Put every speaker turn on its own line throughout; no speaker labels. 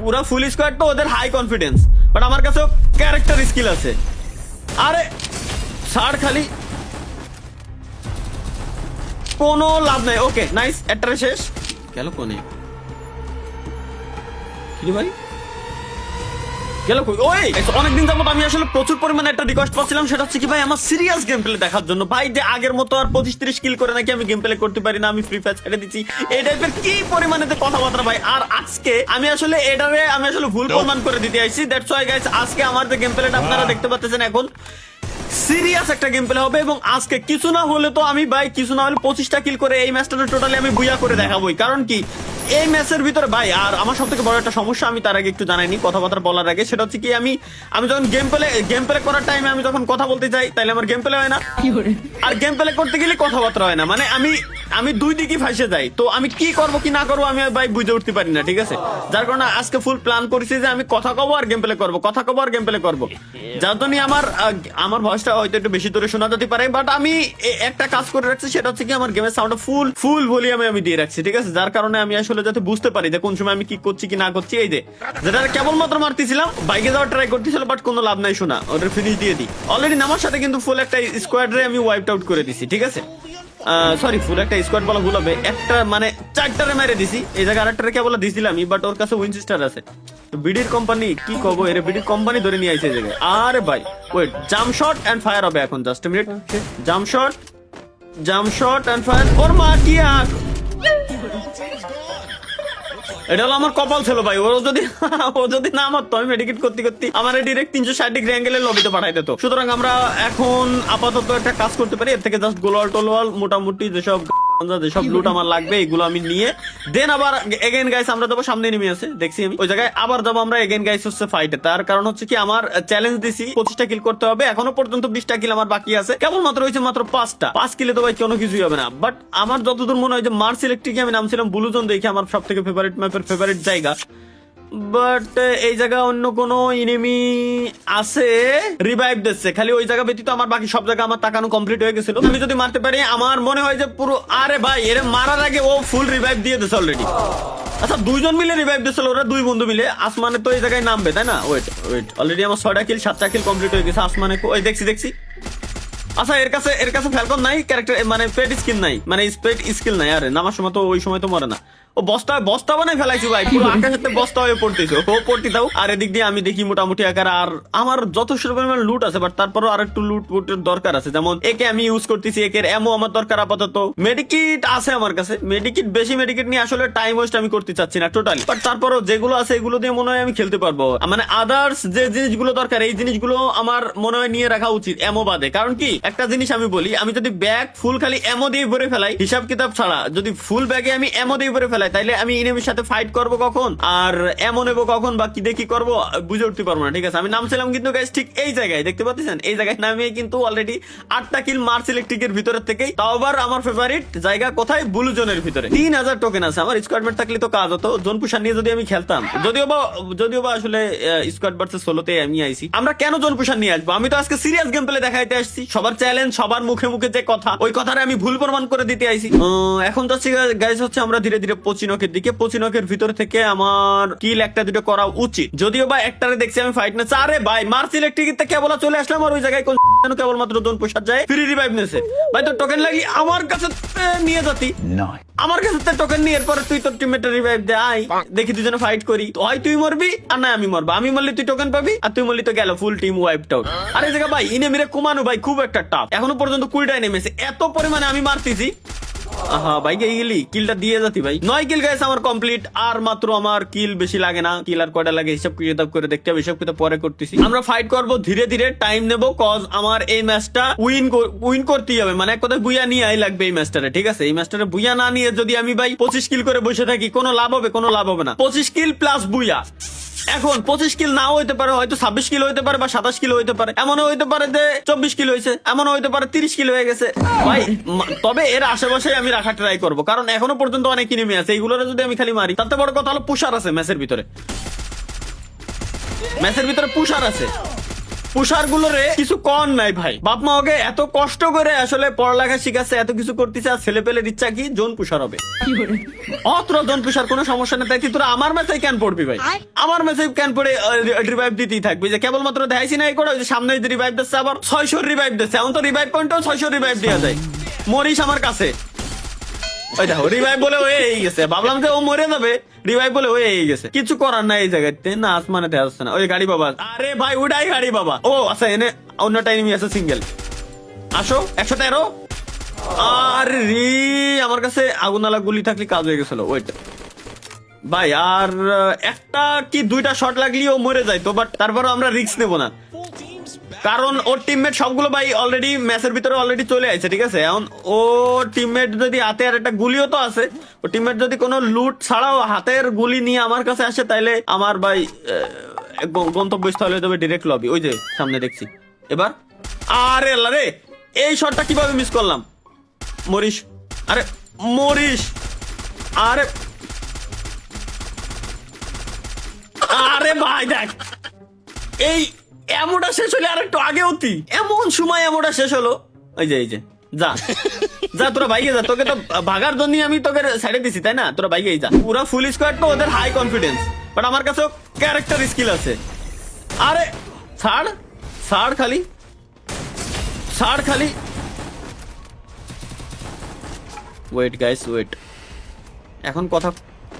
পুরো ফুল স্কোয়াড তো ওদের হাই কনফিডেন্স, বাট আমার কাছেও ক্যারেক্টার স্কিল আছে। আরে ছাড় খালি, কোনো লাভ নাই। ওকে নাইস, একটা শেষ গেল। কোনে কি ভাই গেল কই? ওই অনেকদিন যাবত আমি আসলে প্রচুর পরিমাণে একটা রিকোয়েস্ট পাচ্ছিলাম, সেটা হচ্ছে কি ভাই আমার সিরিয়াস গেম প্লে দেখার জন্য। ভাই যে আগের মতো আর 25-30 কিল করে নাকি আমি গেম প্লে করতে পারি না, আমি ফ্রি ফায়ার ছেড়ে দিচ্ছি, এই টাইপের কি পরিমাণে কথাবার্তা ভাই। আর আজকে আমি আসলে এটারে আমি আসলে ভুল প্রমাণ করে দিতে আইছি। দ্যাটস ওয়াই গাইস আজকে আমার যে গেম প্লেটা আপনারা দেখতে পাচ্ছেন এখন সিরিয়াস একটা গেম প্লে হবে। এবং আজকে কিছু না হলে তো আমি ভাই কিছু না হলে 25টা কিল করে এই ম্যাচটা টোটালি আমি বুইয়া করে দেখাবোই। কারণ কি এই ম্যাচের ভিতরে ভাই, আর আমার সব থেকে বড় একটা সমস্যা আমি তার আগে একটু জানাইনি কথাবার্তা বলার আগে, সেটা হচ্ছে কি আমি যখন গেম প্লে করার টাইমে আমি যখন কথা বলতে চাই তাহলে আমার গেম প্লে হয় না, আর গেম প্লে করতে গেলে কথাবার্তা হয় না। মানে আমি দুই দিকই ফাঁসে যাই। তো আমি কি করব কি না করবো আমি ভাই বুঝে উঠতে পারি না, ঠিক আছে? যার কারণে আজকে ফুল প্ল্যান করেছি যে আমি কথা কব আর গেম প্লে করবো, কথা কব আর গেম প্লে করবো। যার জন্য আমার ভয়েসটা হয়তো একটু বেশি দূরে শোনা যেতে পারে, বাট আমি একটা কাজ করে রাখছি, সেটা হচ্ছে কি আমার গেমের সাউন্ডটা ফুল ভলিউমে আমি দিয়ে রাখছি, ঠিক আছে? যার কারণে আমি আসলে যাতে বুঝতে পারি যে কোন সময় আমি কি করছি কি না করছি। এই যে যেটা কেবলমাত্র মারতেছিলাম, বাইকে যাওয়ার ট্রাই করতেছিল, বাট কোনো লাভ নাই। শোনা ওদের ফিনিশ দিয়ে দিই অলরেডি। আমার সাথে কিন্তু ফুল একটা স্কোয়াডরে আমি ওয়াইপ আউট করে দিছি, ঠিক আছে? সরি ফুল একটা স্কোয়াড বলা ভুল হবে, একটা মানে 4টারে মেরে দিছি। এই জায়গায় আরেকটারে কেবল দিছিলাম, বাট ওর কাছে উইনচেস্টার আছে। বিডির কোম্পানি কি কব, এর বিডির কোম্পানি ধরে নিয়ে আইছে এই জায়গায়। আরে ভাই wait, jump shot and fire হবে এখন, just a minute. Jump shot and fire. ওর মা কি আক, এটা হলো আমার কপাল ছিল ভাই। ও যদি না মারতো আমি মেডিকেট করতে আমার ডিরেক্ট 360 ডিগ্রি অ্যাঙ্গেলে লবিতে পাঠাই দিত। সুতরাং আমরা এখন আপাতত একটা কাজ করতে পারি, এর থেকে জাস্ট গোলওয়াল টোলওয়াল মোটামুটি যেসব লুট আমার লাগবে এগুলো আমি নিয়ে দেন আবার এগেইন গাইস আমরা যাবো। সামনে নেমে আছে দেখছি আমি, ওই জায়গায় আবার যাবো আমরা এগেইন গাইস হচ্ছে ফাইটে। তার কারণ হচ্ছে কি আমার চ্যালেঞ্জ দিছি 25টা কিল করতে হবে, এখনো পর্যন্ত 20টা কিল আমার বাকি আছে, কেবলমাত্র হয়েছে মাত্র 5টা। 5 কিলে তো ভাই কোনো কিছুই হবে না। বাট আমার যতদূর মনে হয় যে মার্স ইলেকট্রিকে আমি নামছিলাম ব্লু জোন দেখে, আমার সব থেকে ফেভারিট ম্যাপের ফেভারিট জায়গা। বাট এই জায়গা অন্য কোন ইনেমি আছে রিভাইভ দিচ্ছে, খালি ওই জায়গা ব্যতীত আমার বাকি সব জায়গা আমার তাকানো কমপ্লিট হয়ে গেছিল। আমি যদি মারতে পারি আমার মনে হয় যে পুরো, আরে ভাই এর মারার আগে ও ফুল রিভাইভ দিয়ে দিচ্ছে অলরেডি। আচ্ছা 2জন মিলে রিভাইভ দিচ্ছিল, ওরা 2 বন্ধু মিলে। আসমানে তো এই জায়গায় নামবে তাই না? ওয়েট অলরেডি আমার 6টা কিল 7টা কিল কমপ্লিট হয়ে গেছে। আসমানে ওই দেখছি। আচ্ছা এর কাছে ফ্যালকন নাই, ক্যারেক্টার মানে পেট স্কিল নাই, মানে পেট স্কিল নাই। আরে নামার সময় তো ওই সময় তো মরে না। ও বস্তা বানাই ফেলাইছি ভাই, পুরো আকাশের বস্তা হয়ে পড়তেছে। ও পড়তে দাও। আর এদিক দিয়ে আমি দেখি মোটামুটি আকার, আর আমার যথেষ্ট পরিমাণ লুট আছে, বাট তারপরও আর একটু লুটের দরকার আছে। যেমন একে আমি ইউজ করতেছি, একের এমও আমার দরকার আপাতত। মেডিকিট আছে আমার কাছে, বেশি মেডিকিট নিয়ে আসলে টাইম ওয়েস্ট আমি করতে চাচ্ছি না টোটালি। বাট তারপরও যেগুলো আছে এগুলো দিয়ে মনে হয় আমি খেলতে পারবো। মানে আদার্স যে জিনিসগুলো দরকার এই জিনিসগুলো আমার মনে হয় নিয়ে রাখা উচিত এমও বাদে। কারণ কি একটা জিনিস আমি বলি, আমি যদি ব্যাগ ফুল খালি এমও দিয়ে ভরে ফেলাই হিসাব কিতাব ছাড়া, যদি ফুল ব্যাগে আমি এমও দিয়ে ভরে ফেলাই, তাইলে আমি ইনেমির সাথে ফাইট করব কখন আর এমন নেবো কখন বা কি দেখি করবো বুঝে উঠতে পারবো না, ঠিক আছে? আমি নামছিলাম কিন্তু গাইস ঠিক এই জায়গায়, দেখতে পাচ্ছেন এই জায়গায় নামিয়ে কিন্তু অলরেডি 8টা কিল মার্স ইলেকট্রিকের ভিতরের থেকেই। তাও আবার আমার ফেভারিট জায়গা কোথায়, ব্লু জোনের ভিতরে। 3000 টোকেন আছে, আমার স্কোয়াডমেট থাকলে তো কাজ হতো। জোন পুষার নিয়ে যদি আমি খেলতাম, যদিও বা আসলে স্কোয়াড ভার্সেস সোলোতে আমি আইছি। আমরা কেন জোন পুষার নিয়ে আসবো? আমি তো আজকে সিরিয়াস গেম প্লে দেখাইতে আসছি। সবার চ্যালেঞ্জ, সবার মুখে যে কথা, ওই কথাটা আমি ভুল প্রমাণ করে দিতে আইছি। এখন যাচ্ছি গাইস হচ্ছে আমরা ধীরে ধীরে পচিনকের দিকে। পচিনকের ভিতর থেকে আমার কিল একটা দুটো করা উচিত, যদিও বা একটারে দেখছি আমি ফাইট না। আরে ভাই মার্স ইলেকট্রিক কেবল চলে আসলাম, আর ওই জায়গায় কেবলমাত্র জোন পুষার যায় ফ্রি রিভাইভ নেছে। ভাই তো টোকেন লাগি আমার কাছে নিয়ে যাতি, আমার কাছে টোকেন নিয়ে এরপরে তুই তোর টিমমেটের রিভাইভ দে, আই দেখি দুজনে ফাইট করি। হয় তুই মরবি আর না আমি মরবো, আমি মরলি তুই টোকেন পাবি, আর তুই মরলি তো গেল ফুল টিম ওয়াইপড আউট। আর এই জায়গা ভাই ইনেমিরে কমানো ভাই খুব একটা টাফ। এখনো পর্যন্ত 20টায় নেমেছে, এত পরিমাণে আমি মারতেছি। ভাই গেলি কিলটা দিয়ে যাতি ভাই। 9 কিল গাইস আমার কমপ্লিট। আর মাত্র আমার কিল বেশি লাগে না, কিল আর কয়টা লাগে হিসাব কিতাব করে দেখতে হবে, হিসাব কিতাব পরে করতেছি। আমরা ফাইট করব ধীরে ধীরে, টাইম নেব, কজ আমার এই ম্যাচটা উইন করতেই হবে। মানে এক কথায় বুইয়া নিয়ে আই লাগবে এই ম্যাচটারে, ঠিক আছে? এই ম্যাচটারে বুইয়া না নিয়ে যদি আমি ভাই 25 কিল করে বসে থাকি, কোনো লাভ হবে না। 25 কিল প্লাস বুইয়া। এখন 25 কিল নাও হইতে পারে, হয়তো 26 কিলো হইতে পারে বা 27 কিলো হইতে পারে, এমনও হইতে পারে যে 24 কিলো হয়েছে, এমনও হইতে পারে 30 কিলো হয়ে গেছে ভাই। তবে এর আশেপাশে আমি রাখা ট্রাই করবো, কারণ এখনো পর্যন্ত অনেক ইনিমি আছে। এইগুলোর যদি আমি খালি মারি, তাতে বড় কথা হলো পুষার আছে ম্যাচের ভিতরে পুষার আছে। পুষার গুলোরে কিছু কর নাই ভাই, বাপ মা ওকে এত কষ্ট করে আসলে পড়ালেখা শিখাচ্ছে, এত কিছু করতেছে, আর ছেলে পেলে ইচ্ছা কি জোন পুষার হবে। অত্র জোন পুষার কোনো সমস্যা নেই, তাই কি তোরা আমার মেসেজ কেন পড়বি ভাই? আমার মেসেজ কেন পড়ে রিভাইভ দিতেই থাকবি? যে কেবলমাত্র দেখাইছি না এই করে, ওই যে সামনে যে রিভাইভ দিচ্ছে, আবার 600 রিভাইভ দিচ্ছে। এখন তো রিভাইভ পয়েন্টও 600 রিভাইভ দেওয়া যায়। মরিস আমার কাছে, ওই দেখো রিভাইভ বলে হয়ে গেছে। ভাবলাম যে ও মরে যাবে, রিভাইভ বলে হয়ে গেছে। কিছু করার নাই এই জায়গাতে, না আসমানে দেখা যাচ্ছে না। ওই গাড়ি বাবা, আরে ভাই ওটাই গাড়ি বাবা। ও আচ্ছা, এনে অন্যটা এনিমি আছে সিঙ্গেল। আসো 113। আরে রে, আমার কাছে আগুনালা গুলি থাকলে কাজ হয়ে গেছিল। ওইটা ভাই, আর একটা কি দুইটা শট লাগলেও মরে যাইতো, বাট তারপরও আমরা রিস্ক নেবো না, কারণ ওর টিমমেট সবগুলো ভাই অলরেডি ম্যাচের ভিতরে অলরেডি চলে আসছে। ঠিক আছে, এখন ও টিমমেট যদি হাতে আর একটা গুলিও তো আছে, ও টিমমেট যদি কোনো লুট ছাড়াও হাতের গুলি নিয়ে আমার কাছে আসে, তাইলে আমার ভাই গন্তব্যস্থল হয়ে যাবে ডিরেক্ট লবি। ওই যে সামনে দেখছি এবার। আরে আল্লাহ রে, এই শটটা কিভাবে মিস করলাম? মরিস, আরে মরিস, আরে আরে ভাই দেখ, এই এমনটা শেষ হলে আর একটু আগে অতি, এমন সময় এমনটা শেষ হলো। এই যে যা যা, তোরা বাইকে যা, তোকে তো ভাগার জন্য আমি তোকে সাইডে দিছি, তাই না? তোরা বাইকেই যা। পুরো ফুল স্কোয়াড তো ওদের হাই কনফিডেন্স, বাট আমার কাছেও ক্যারেক্টার স্কিল আছে। আরে ছাড় ছাড়, খালি ছাড় খালি। ওয়েট গাইস ওয়েট, এখন কথা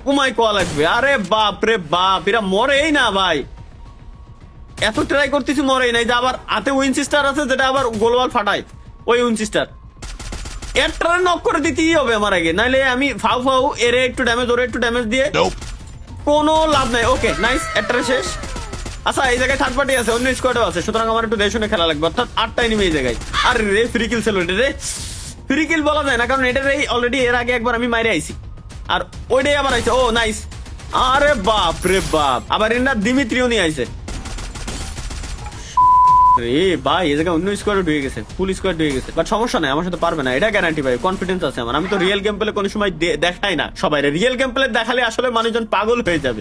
কুমাই কোয়া লাগবে। আরে বাপ রে বাপ, এরা মরেই না ভাই, এত ট্রাই করতেছি মরেই নাই। যে আবার হাতে উইনচেস্টার আছে, যেটা আবার গোলওয়াল ফাটায়। ওই উইনচেস্টার এর ট্রাই নক করে দিতেই হবে আমার আগে, নাইলে আমি ফাউ ফাউ এরে একটু ড্যামেজ, ওরে একটু ড্যামেজ দিয়ে কোনো লাভ নাই। ওকে নাইস, একটা শেষ। আচ্ছা, এই জায়গায় থার্ড পার্টি আছে, অন্য স্কোয়াডও আছে, সুতরাং আমার একটু দেখে খেলা লাগবে। অর্থাৎ 8টা এনিমি এই জায়গায়। আর রে ফ্রি কিল ছিল রে, ফ্রি কিল বলা যায় না, কারণ এটারই অলরেডি এর আগে একবার আমি মাইরে আইছি, আর ওইটাই আবার আইছে। ও নাইস, আরে বাপ রে বাপ, আবার এর না দিমিত্রিও নিয়ে আইছে। রে ভাই, এই জায়গায় অন্য স্কোয়াড ঢুকে গেছে, ফুল স্কোয়াড ঢুকে গেছে, বাট সমস্যা নাই, আমার সাথে পারবে না, এটা গ্যারান্টি ভাই, কনফিডেন্স আছে আমার। আমি তো রিয়েল গেম প্লে কোনো সময় দেখাই না সবাই, রিয়েল গেম প্লে দেখালে আসলে মানুষজন পাগল হয়ে যাবে,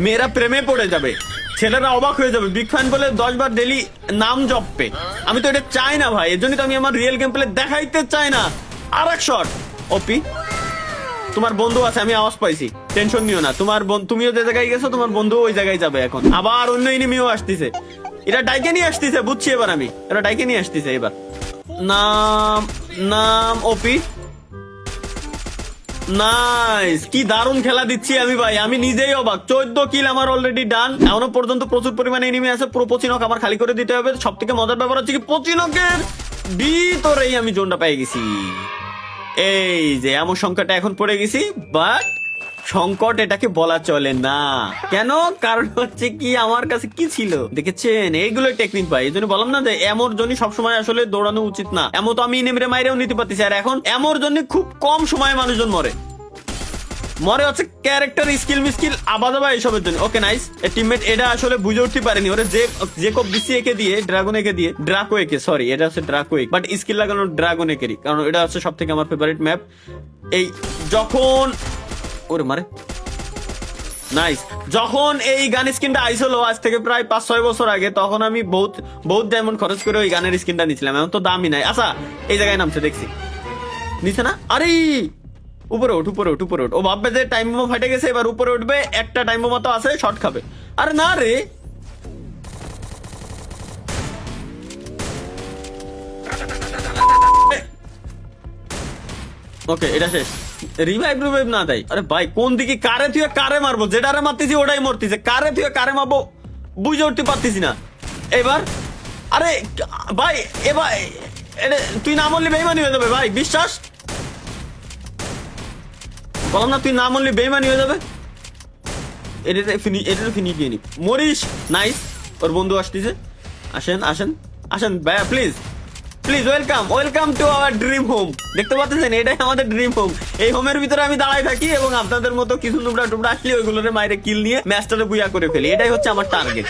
মেয়েরা প্রেমে পড়ে যাবে, ছেলেরা অবাক হয়ে যাবে, বিগ ফ্যান বলে 10 বার ডেলি নাম জপবে। আমি তো এটা চাই না ভাই, এর জন্য তো আমি আমার রিয়েল গেম প্লে দেখাইতে চাই না। আর এক শট ওপি, তোমার বন্ধু আছে, আমি আওয়াজ পাইছি, টেনশন নিও না। তোমার তুমিও যে জায়গায় গেছো, তোমার বন্ধু ওই জায়গায় যাবে এখন। আবার অন্য এনিমিও আসতেছে, এরা ডাইকে নিয়ে আসতেছে, বুঝছি এবার আমি, এরা ডাইকে নিয়ে আসতেছে এবার। নাম নাম ওপি, নাইস, কি দারুণ খেলা দিচ্ছি আমি ভাই, আমি নিজেই অবাক। 14 কিল আমার অলরেডি ডান, এখনো পর্যন্ত প্রচুর পরিমাণে এনিমি আছে। পুরো 25 নক আমার খালি করে দিতে হবে। সব থেকে মজার ব্যাপার হচ্ছে কি, 25 নকের ভিতরেই আমি জোনটা পেয়ে গেছি। এই যে এমন সংকটে এখন পড়ে গেছি, বাট সংকট এটাকে বলা চলে না। কেন? কারণ হচ্ছে কি, আমার কাছে কি ছিল দেখেছেন, এইগুলোই টেকনিক ভাই। এই জন্য বললাম না যে এমর জন্য সবসময় আসলে দৌড়ানো উচিত না। এমন তো আমি নেমরে মাইরেও নিতে পারতেছি, আর এখন এমর জন্য খুব কম সময়ে মানুষজন মরে হচ্ছে ক্যারেক্টার স্কিল মিস্কিল আবাদাবা এইসবের জন্য। ওকে নাইস, টিমমেট এটা আসলে বুঝে উঠতে পারেনি, ওরা যে কপ দিছি একে দিয়ে, ড্রাগন একে দিয়ে, ড্রাকো একে, সরি এটা হচ্ছে ড্রাকো এক, বাট স্কিল লাগানো ড্রাগন একেরই, কারণ এটা হচ্ছে সব থেকে আমার ফেভারিট ম্যাপ। এই যখন ওরে মারে নাইস, যখন এই গান স্কিনটা আইসলো আজ থেকে প্রায় 5-6 বছর আগে, তখন আমি বহুত ডায়মন্ড খরচ করে ওই গানের স্কিনটা নিয়েছিলাম। এখন তো দামই নাই। আচ্ছা, এই জায়গায় নামছে দেখছি, নিচে না, আরে উপরে উঠ উপরে উঠ উপরে উঠ। ও ভাববে যে টাইম বোমা ফাটে গেছে, এবার উপরে উঠবে, একটা টাইম বোমা তো আছে, শর্ট খাবে। আরে না রে, ওকে এটা শেষ। রিভাইভ না দেয়, আরে ভাই কোন দিকে কারে তুই কারে মারবো, যেটারে মারতেছি ওটাই মরতেছে, কারে তুই কারে মারবো বুঝে উঠতে পারতেছি না। এবার আরে ভাই, এবার তুই না মরলি বেইমানি হয়ে যাবে ভাই, বিশ্বাস বললাম না, তুই না মরলি বেইমানি হয়ে যাবে। এটা ফিনি দিয়ে নি, মরিস। নাইস, ওর বন্ধু আসতেছে, আসেন আসেন আসেন ভাইয়া, please please, welcome to our dream home. দেখতে পাচ্ছেন, এটাই আমাদের ড্রিম হোম। এই হোমের ভিতরে আমি দাঁড়াই থাকি এবং আপনাদের মতো কিছু টুবড়া আসলে ওইগুলোর মাইরে কিল নিয়ে ম্যাচটারে বুয়া করে ফেলি। এটাই হচ্ছে আমার টার্গেট।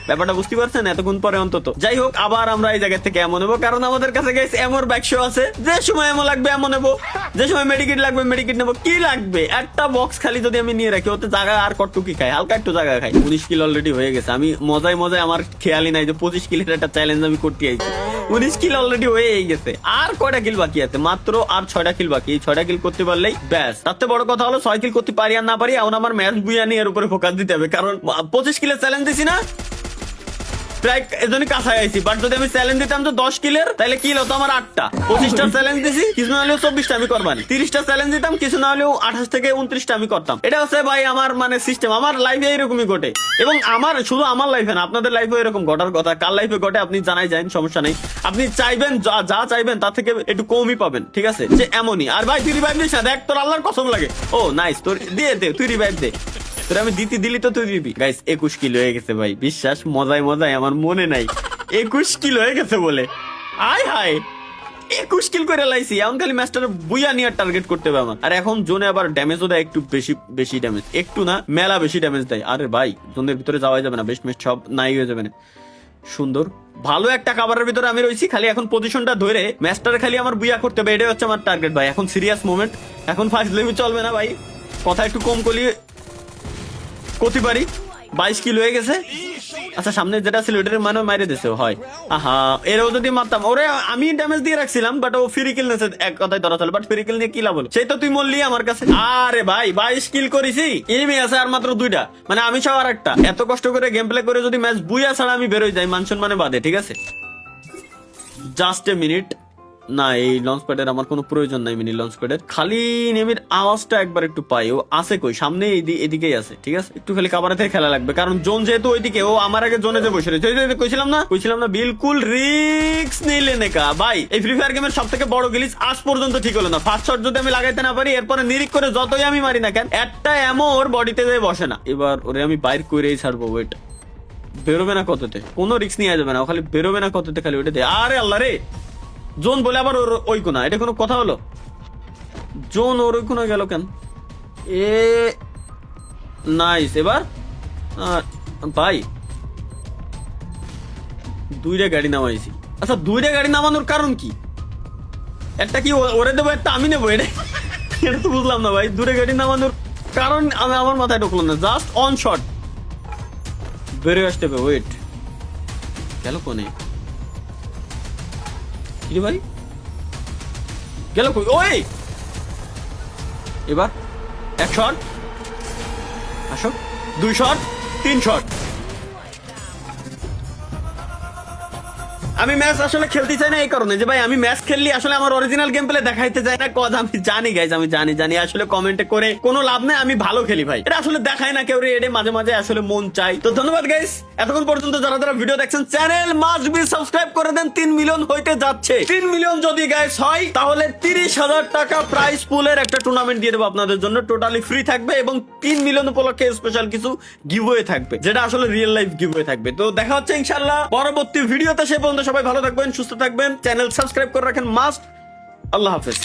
ব্যাপারটা বুঝতে পারছেন এতক্ষণ পরে অন্তত। যাই হোক, আবার আমরা এই জায়গা থেকে এমন নেবো, কারণ আমাদের কাছে গাইস এমর বাক্স আছে, যে সময় এমন লাগবে এমন নেবো, যে সময় মেডিকেট লাগবে মেডিকেট নেবো। কি লাগবে, একটা বক্স খালি যদি আমি নিয়ে রাখি, ওতে জায়গা আর কটটুকি খাই, হালকা একটু জায়গা খাই। 19 কিল অলরেডি হয়ে গেছে। আমি মজায় মজায়, আমার খেয়ালই নাই যে 25 কিলের একটা চ্যালেঞ্জ আমি করতে আইছি। 19 কিল অলরেডি হয়েই গেছে। আর কয়টা কিল বাকি আছে? মাত্র আর 6টা কিল বাকি। এই 6টা কিল করতে পারলেই ব্যাস। তাতে বড় কথা হলো 6 কিল করতে পারি আর না পারি, এখন আমার ম্যাচ বুইয়া নিয়ে এর উপরে ফোকাস দিতে হবে, কারণ 25 কিলের চ্যালেঞ্জ দিছি না, প্রায় এজনই কাছাই আইছি। বাট যদি আমি চ্যালেঞ্জ দিতাম তো 10 কিলের, তাহলে কিল হতো আমার 8টা। 25টা চ্যালেঞ্জ দিছি, কিছু না হলেও 24টা আমি করবানি। 30টা চ্যালেঞ্জ দিতাম, কিছু না হলেও 28 থেকে 29টা আমি করতাম। এটা হচ্ছে ভাই আমার মানে সিস্টেম। আমার লাইফে এরকমই ঘটে, এবং আমার শুধু আমার লাইফে না, আপনাদের লাইফে এরকম ঘটার কথা। কার লাইফে ঘটে আপনি জানাই যান, সমস্যা নেই। আপনি চাইবেন যা চাইবেন তার থেকে একটু কমই পাবেন, ঠিক আছে? যে এমনই। আর ভাই তুই রিভাইভ দিস না, দেখ তোর আল্লাহর কসম লাগে। ও নাইস, তোর দিয়ে দে, তুই রিভাইভ দে। আমি দিলি তো তুই দিবি। গাইস 21 কিলো হয়ে গেছে ভাই, বিশ্বাস মজায় মজায় আমার মনে নাই 21 কিলো হয়ে গেছে বলে। আয় হায়, 21 কিল করে লাইছি। এখন খালি ম্যাচটার বুইয়া নিয়ে টার্গেট করতে হবে আমার। আর এখন জোনে আবার ড্যামেজও দেয়, একটু বেশি ড্যামেজ, একটু না মেলা বেশি ড্যামেজ দেয়। আরে ভাই জোনের ভিতরে যাওয়াই যাবে না, বেস্ট ম্যাচ সব নাই হয়ে যাবে না। সুন্দর ভালো একটা কাভারের ভিতরে আমি রয়েছি, খালি এখন পজিশনটা ধরে ম্যাচটার খালি আমার বুইয়া করতে হবে, এটাই হচ্ছে আমার টার্গেট ভাই। এখন সিরিয়াস মোমেন্ট, এখন ফাজলামি চলবে না ভাই। কথা একটু কম করলে করতে পারি। 22 কিলো হয়ে গেছে। আচ্ছা সামনে যেটা ছিল ওটার মানে মাইরে দিছে হয়। আহা, এরও যদি মারতাম, ওরে আমি ড্যামেজ দিয়ে রাখছিলাম, বাট ও ফ্রি কিল নিয়েছে, এক কথায় ধরা চলে। বাট ফ্রি কিল নিয়ে কি লাভ হলো? সেই তো তুই মরলি আমার কাছে। আরে ভাই 22 কিল করেছি, এনিমি আছে আর মাত্র 2টা, মানে আমি সব আর একটা। এত কষ্ট করে গেম প্লে করে যদি ম্যাচ বুইয়া ছাড়া আমি বেরোয় যাই, মান সম্মানে বাদে, ঠিক আছে? Just a minute. না, এই লঞ্চ প্যাডের আমার কোনো প্রয়োজন নাই। মিনি লঞ্চ প্যাডের খালি নেমির আওয়াজটা একবার একটু পাই। ও আছে কই? সামনে এদিকেই আছে, ঠিক আছে? একটু খালি কাবারে থেকে খেলা লাগবে, কারণ জোন যেহেতু ওইদিকে, ও আমার আগে জোনে যে বসে রয়েছে। কইছিলাম না বিলকুল রিস্ক নিলে নেকা ভাই। এই ফ্রি ফায়ার গেমের সব থেকে বড় গিলিস আজ পর্যন্ত ঠিক হলো না। ফার্স্ট শট যদি আমি লাগাইতে না পারি, এরপরে নিরিক করে যতই আমি মারি না কেন, একটা এমো ওর বডিতে যেয়ে বসে না। এবার ওরে আমি বাইর করেই ছাড়বো। ওয়েট, বেরোবে না কততে, কোনো রিস্ক নিয়ে যাবে না, ও খালি বেরোবে না কততে, খালি ওইটা দে। আরে আল্লাহ রে, জোন বলে আবার ওই কোনা, এটা কোনো কথা হলো? জোন ওর ওই কোনা গেল কেন? A nice. এবার ভাই 2টা গাড়ি নামাইছি। আচ্ছা 2টা গাড়ি নামানোর কারণ কি? একটা কি ওরে দেবো, একটা আমি নেবো? এটা তো বুঝলাম না ভাই। 2টা গাড়ি নামানোর কারণ আমি, আমার মাথায় ঢুকলো না। জাস্ট অন শট বেরোয় আসতে হবে। ওয়েট, গেল কোনে ভাই? গেল কই? ওই এবার 1 শট, আসো 2 শট, 3 শট। আমি ম্যাচ আসলে খেলতে চাই না এই কারণে যে ভাই আমি ম্যাচ খেললি আসলে আমার অরিজিনাল গেম প্লে দেখাইতে চাই না। কথা আমি জানি গাইজ, আমি জানি আসলে কমেন্টে করে কোনো লাভ নেই। আমি ভালো খেলি ভাই, এটা আসলে দেখায় না কেউ রে। এটা মাঝে মাঝে আসলে মন চাই। তো ধন্যবাদ গাইজ, এতক্ষণ পর্যন্ত যারা ভিডিও দেখছেন, চ্যানেল মাস্ট বি সাবস্ক্রাইব করে দেন। 3 মিলিয়ন হইতে যাচ্ছে। 3 মিলিয়ন যদি গাইজ হয়, তাহলে 30,000 টাকা প্রাইজ পুলের একটা টুর্নামেন্ট দিয়ে দেবো আপনাদের জন্য, টোটালি ফ্রি থাকবে। এবং 3 মিলিয়ন উপলক্ষে স্পেশাল কিছু গিভওয়ে থাকবে, যেটা আসলে রিয়েল লাইফ গিভওয়ে থাকবে। তো দেখা হচ্ছে ইনশাআল্লাহ পরবর্তী ভিডিওতে। সে পর্যন্ত সবাই ভালো থাকবেন, সুস্থ থাকবেন, চ্যানেল সাবস্ক্রাইব করে রাখেন মাস্ট। আল্লাহ হাফেজ।